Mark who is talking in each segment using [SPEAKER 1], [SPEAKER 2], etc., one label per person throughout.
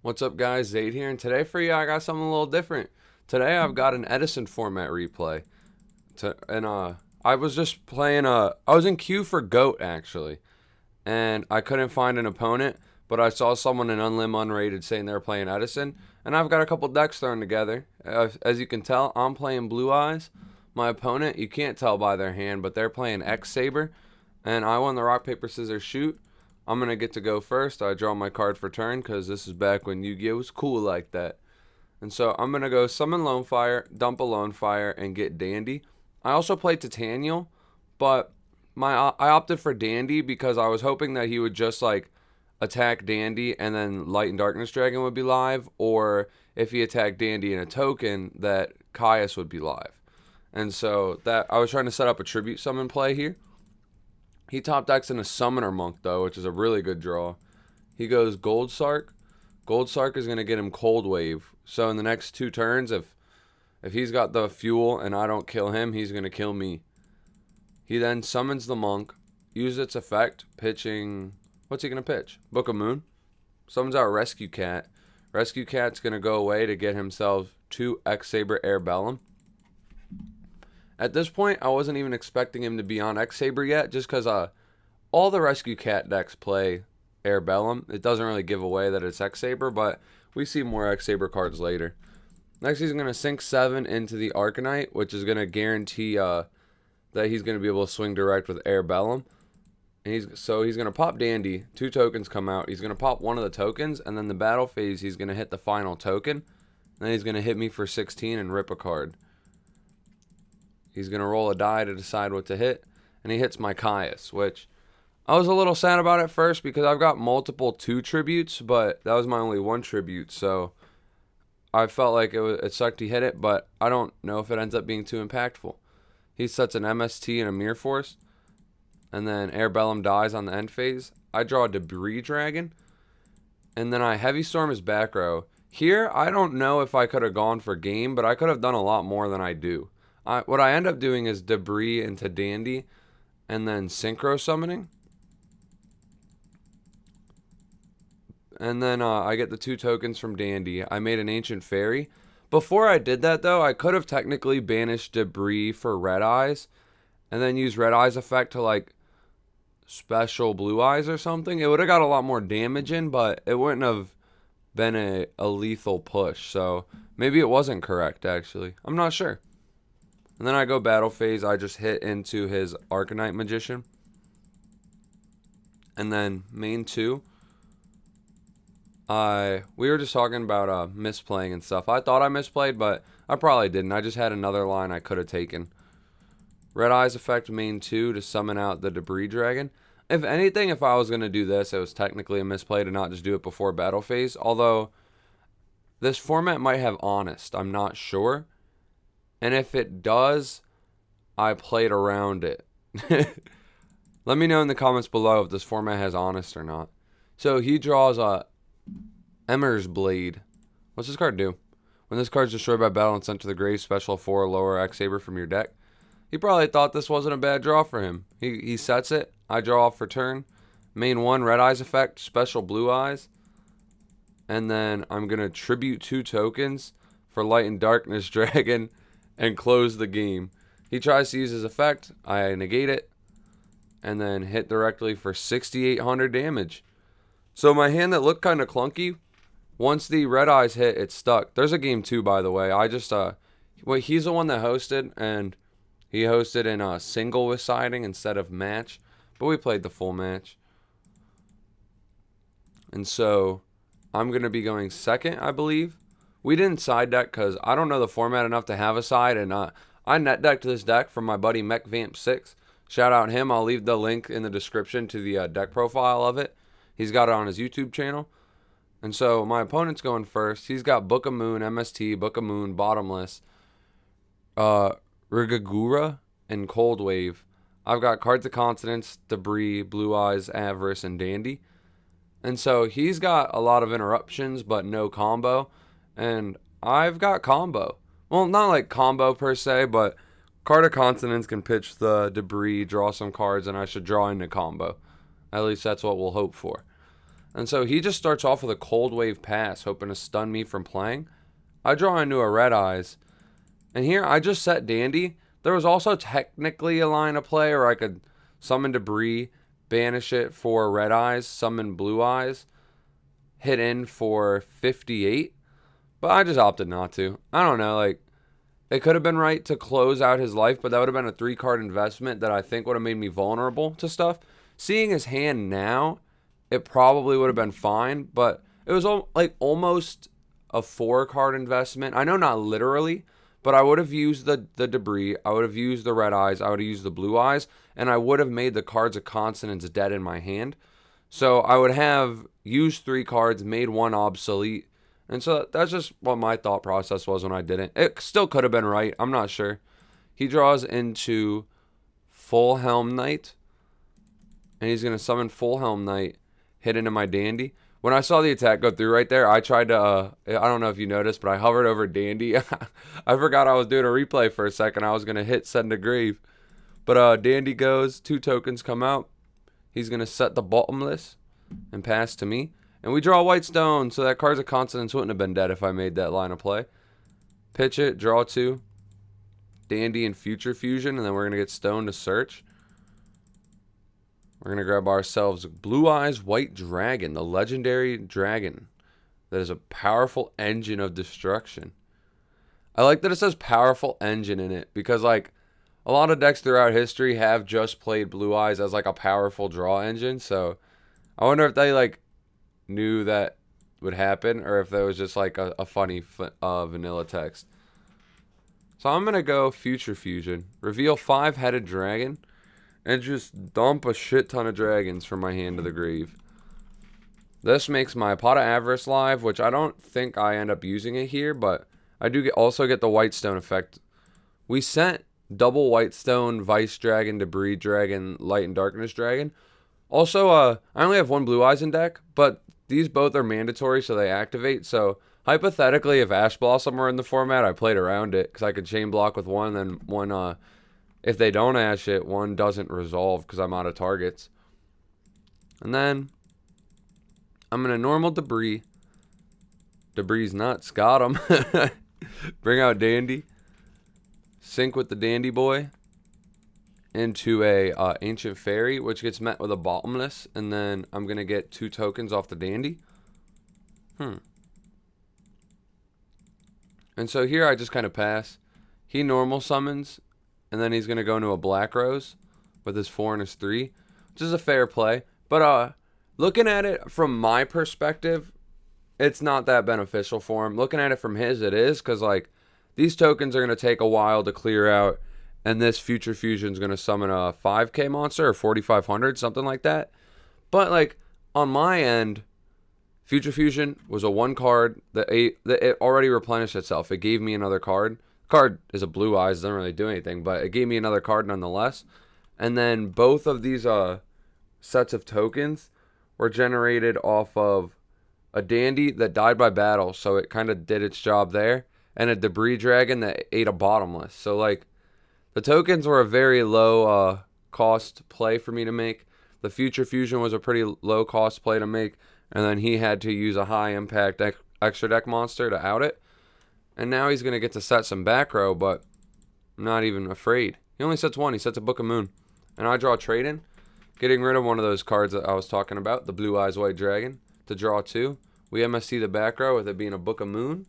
[SPEAKER 1] What's up, guys? Zaid here, and today for you, I got something a little different. Today, I've got an Edison format replay. I was just playing. I was in queue for GOAT actually, and I couldn't find an opponent, but I saw someone in Unlim Unrated saying they were playing Edison, and I've got a couple decks thrown together. As you can tell, I'm playing Blue Eyes. My opponent, you can't tell by their hand, but they're playing X-Saber, and I won the rock paper scissors shoot. I'm going to get to go first. I draw my card for turn because this is back when Yu-Gi-Oh! Was cool like that. And so I'm going to go summon Lone Fire, dump a Lone Fire, and get Dandy. I also played Titanial, but I opted for Dandy because I was hoping that he would just like attack Dandy and then Light and Darkness Dragon would be live, or if he attacked Dandy in a token, that Caius would be live. And so that I was trying to set up a tribute summon play here. He top decks in a Summoner Monk, though, which is a really good draw. He goes Gold Sark. Gold Sark is going to get him Cold Wave. So in the next 2 turns, if he's got the fuel and I don't kill him, he's going to kill me. He then summons the Monk, uses its effect, pitching... What's he going to pitch? Book of Moon. Summons out Rescue Cat. Rescue Cat's going to go away to get himself 2 X-Saber Air Bellum. At this point, I wasn't even expecting him to be on X-Saber yet, just because all the Rescue Cat decks play Air Bellum. It doesn't really give away that it's X-Saber, but we see more X-Saber cards later. Next, he's going to sink 7 into the Arcanite, which is going to guarantee that he's going to be able to swing direct with Air Bellum. And he's going to pop Dandy. 2 tokens come out. He's going to pop one of the tokens, and then the battle phase, he's going to hit the final token. Then he's going to hit me for 16 and rip a card. He's going to roll a die to decide what to hit, and he hits my Caius, which I was a little sad about at first because I've got multiple 2 tributes, but that was my only 1 tribute, so I felt like it sucked he hit it, but I don't know if it ends up being too impactful. He sets an MST and a Mirror Force, and then Air Bellum dies on the end phase. I draw a Debris Dragon, and then I Heavy Storm his back row. Here, I don't know if I could have gone for game, but I could have done a lot more than I do. What I end up doing is Debris into Dandy, and then Synchro Summoning. And then I get the 2 tokens from Dandy. I made an Ancient Fairy. Before I did that, though, I could have technically banished Debris for Red Eyes, and then use Red Eyes effect to, like, special Blue Eyes or something. It would have got a lot more damage in, but it wouldn't have been a lethal push. So maybe it wasn't correct, actually. I'm not sure. And then I go battle phase. I just hit into his Arcanite Magician. And then main 2. We were just talking about misplaying and stuff. I thought I misplayed, but I probably didn't. I just had another line I could have taken. Red Eyes effect main 2 to summon out the Debris Dragon. If anything, if I was going to do this, it was technically a misplay to not just do it before battle phase. Although, this format might have Honest. I'm not sure. And if it does, I played around it. Let me know in the comments below if this format has Honest or not. So he draws a Emmer's Blade. What's this card do? When this card is destroyed by battle and sent to the grave, special 4 lower X-Saber from your deck. He probably thought this wasn't a bad draw for him. He sets it. I draw off for turn. Main 1, Red Eyes effect, special Blue Eyes. And then I'm going to tribute 2 tokens for Light and Darkness Dragon and close the game. He tries to use his effect. I negate it. And then hit directly for 6,800 damage. So my hand that looked kind of clunky, once the Red Eyes hit, it stuck. There's a game 2, by the way. I just, he's the one that hosted, and he hosted in a single with siding instead of match. But we played the full match. And so I'm going to be going second, I believe. We didn't side deck because I don't know the format enough to have a side, and I net decked this deck from my buddy MechVamp6. Shout out him. I'll leave the link in the description to the deck profile of it. He's got it on his YouTube channel. And so my opponent's going first. He's got Book of Moon, MST, Book of Moon, Bottomless, Rigagura, and Cold Wave. I've got Cards of Consonance, Debris, Blue Eyes, Avarice, and Dandy. And so he's got a lot of interruptions, but no combo. And I've got combo. Well, not like combo per se, but Card of Consonance can pitch the Debris, draw some cards, and I should draw into combo. At least that's what we'll hope for. And so he just starts off with a Cold Wave Pass, hoping to stun me from playing. I draw into a Red Eyes. And here I just set Dandy. There was also technically a line of play where I could summon Debris, banish it for Red Eyes, summon Blue Eyes, hit in for 58. But I just opted not to. I don't know, like, it could have been right to close out his life, but that would have been a 3-card investment that I think would have made me vulnerable to stuff. Seeing his hand now, it probably would have been fine, but it was like almost a 4-card investment. I know not literally, but I would have used the Debris, I would have used the Red Eyes, I would have used the Blue Eyes, and I would have made the Cards of Consonance dead in my hand. So I would have used 3 cards, made 1 obsolete. And so that's just what my thought process was when I did it. It still could have been right. I'm not sure. He draws into Full Helm Knight. And he's going to summon Full Helm Knight, hit into my Dandy. When I saw the attack go through right there, I tried to, I don't know if you noticed, but I hovered over Dandy. I forgot I was doing a replay for a second. I was going to hit Send to Grave. But Dandy goes, 2 tokens come out. He's going to set the Bottomless and pass to me. And we draw a White Stone, so that Cards of Consonance wouldn't have been dead if I made that line of play. Pitch it, draw 2. Dandy and Future Fusion, and then we're going to get Stone to search. We're going to grab ourselves Blue Eyes White Dragon, the legendary dragon that is a powerful engine of destruction. I like that it says powerful engine in it because, like, a lot of decks throughout history have just played Blue Eyes as, like, a powerful draw engine. So I wonder if they, like, knew that would happen or if that was just, like, a funny vanilla text. So I'm going to go Future Fusion. Reveal 5-headed dragon. And just dump a shit ton of dragons from my hand to the grave. This makes my Pot of Avarice live, which I don't think I end up using it here, but I do also get the White Stone effect. We sent double White Stone, Vice Dragon, Debris Dragon, Light and Darkness Dragon. Also, I only have 1 Blue Eyes in deck, but these both are mandatory, so they activate. So hypothetically, if Ash Blossom were in the format, I played around it because I could chain block with 1, then 1. If they don't Ash it, 1 doesn't resolve because I'm out of targets. And then I'm going to normal Debris. Debris nuts. Got him. Bring out Dandy. Sync with the Dandy boy into a Ancient Fairy, which gets met with a Bottomless. And then I'm going to get 2 tokens off the Dandy. And so here I just kind of pass. He normal summons. And then he's going to go into a Black Rose with his 4 and his 3, which is a fair play. But looking at it from my perspective, it's not that beneficial for him. Looking at it from his, it is. Because, like, these tokens are going to take a while to clear out. And this Future Fusion is going to summon a 5k monster or 4,500, something like that. But, like, on my end, Future Fusion was a 1 card that it already replenished itself. It gave me another card. Card is a Blue Eyes, doesn't really do anything, but it gave me another card nonetheless. And then both of these sets of tokens were generated off of a Dandy that died by battle, so it kind of did its job there, and a Debris Dragon that ate a Bottomless. So, like, the tokens were a very low cost play for me to make. The Future Fusion was a pretty low cost play to make, and then he had to use a high impact extra deck monster to out it. And now he's going to get to set some back row, but I'm not even afraid. He only sets 1. He sets a Book of Moon. And I draw Trade-in, getting rid of one of those cards that I was talking about, the Blue Eyes White Dragon, to draw 2. We MSC the back row with it being a Book of Moon.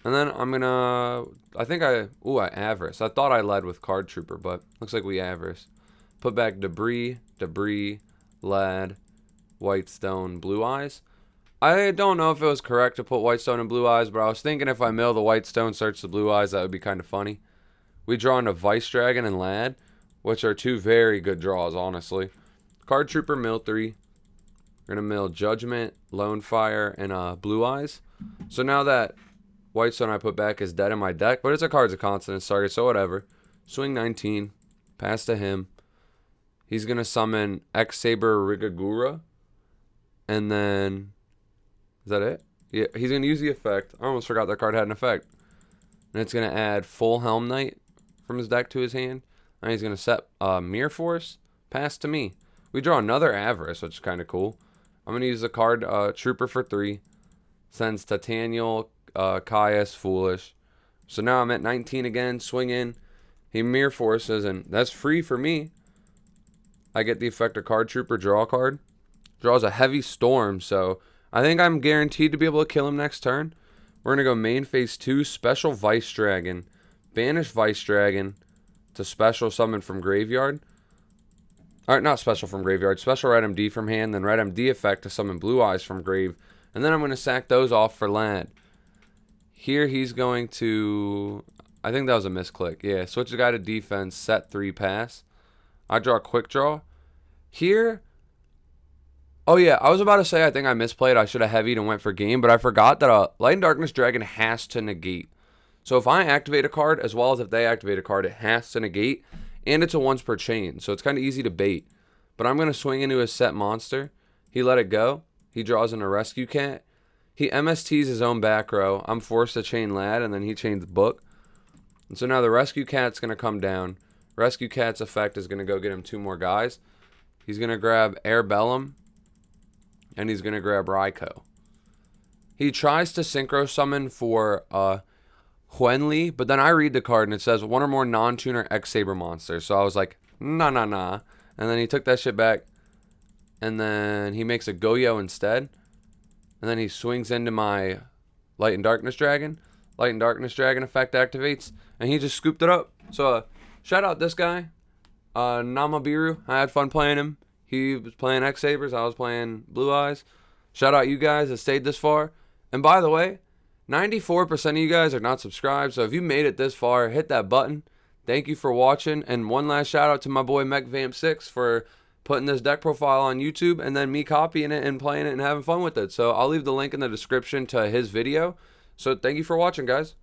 [SPEAKER 1] And then I'm going to, I Avarice. I thought I led with Card Trooper, but looks like we Avarice. Put back Debris, Lad, White Stone, Blue Eyes. I don't know if it was correct to put White Stone and Blue Eyes, but I was thinking if I mill the White Stone, search the Blue Eyes, that would be kind of funny. We draw into Vice Dragon and Lad, which are 2 very good draws, honestly. Card Trooper, mill 3. We're going to mill Judgment, Lone Fire, and Blue Eyes. So now that White Stone I put back is dead in my deck, but it's a Cards of Consonance target, so whatever. Swing 19. Pass to him. He's going to summon X-Saber Rigagura. And then... Is that it? Yeah, he's going to use the effect. I almost forgot that card had an effect. And it's going to add Full Helm Knight from his deck to his hand. And he's going to set Mirror Force. Pass to me. We draw another Avarice, which is kind of cool. I'm going to use the card Trooper for 3. Sends Titanial, Caius, Foolish. So now I'm at 19 again, swing in. He mirror forces, and that's free for me. I get the effect of Card Trooper, draw a card. Draws a Heavy Storm, so I think I'm guaranteed to be able to kill him next turn. We're going to go main phase 2, Special Vice Dragon. Banish Vice Dragon to special summon from graveyard. Alright, not special from graveyard. Special Red MD from hand, then Red MD effect to summon Blue Eyes from grave. And then I'm going to sack those off for land. Here he's going to... I think that was a misclick. Yeah, switch the guy to defense, set 3, pass. I draw a quick draw. Here... Oh yeah, I was about to say I think I misplayed. I should have heavied and went for game, but I forgot that a Light and Darkness Dragon has to negate. So if I activate a card, as well as if they activate a card, it has to negate. And it's a once per chain, so it's kind of easy to bait. But I'm going to swing into his set monster. He let it go. He draws in a Rescue Cat. He MSTs his own back row. I'm forced to chain Lad, and then he chains Book. And so now the Rescue Cat's going to come down. Rescue Cat's effect is going to go get him 2 more guys. He's going to grab Air Bellum, and he's going to grab Raikou. He tries to Synchro Summon for Huenli, but then I read the card, and it says 1 or more non-tuner X-Saber monsters. So I was like, nah. And then he took that shit back, and then he makes a Goyo instead. And then he swings into my Light and Darkness Dragon. Light and Darkness Dragon effect activates, and he just scooped it up. So shout out this guy, Namabiru. I had fun playing him. He was playing X-Sabers. I was playing Blue Eyes. Shout out you guys that stayed this far. And by the way, 94% of you guys are not subscribed. So if you made it this far, hit that button. Thank you for watching. And one last shout out to my boy MechVamp6 for putting this deck profile on YouTube, and then me copying it and playing it and having fun with it. So I'll leave the link in the description to his video. So thank you for watching, guys.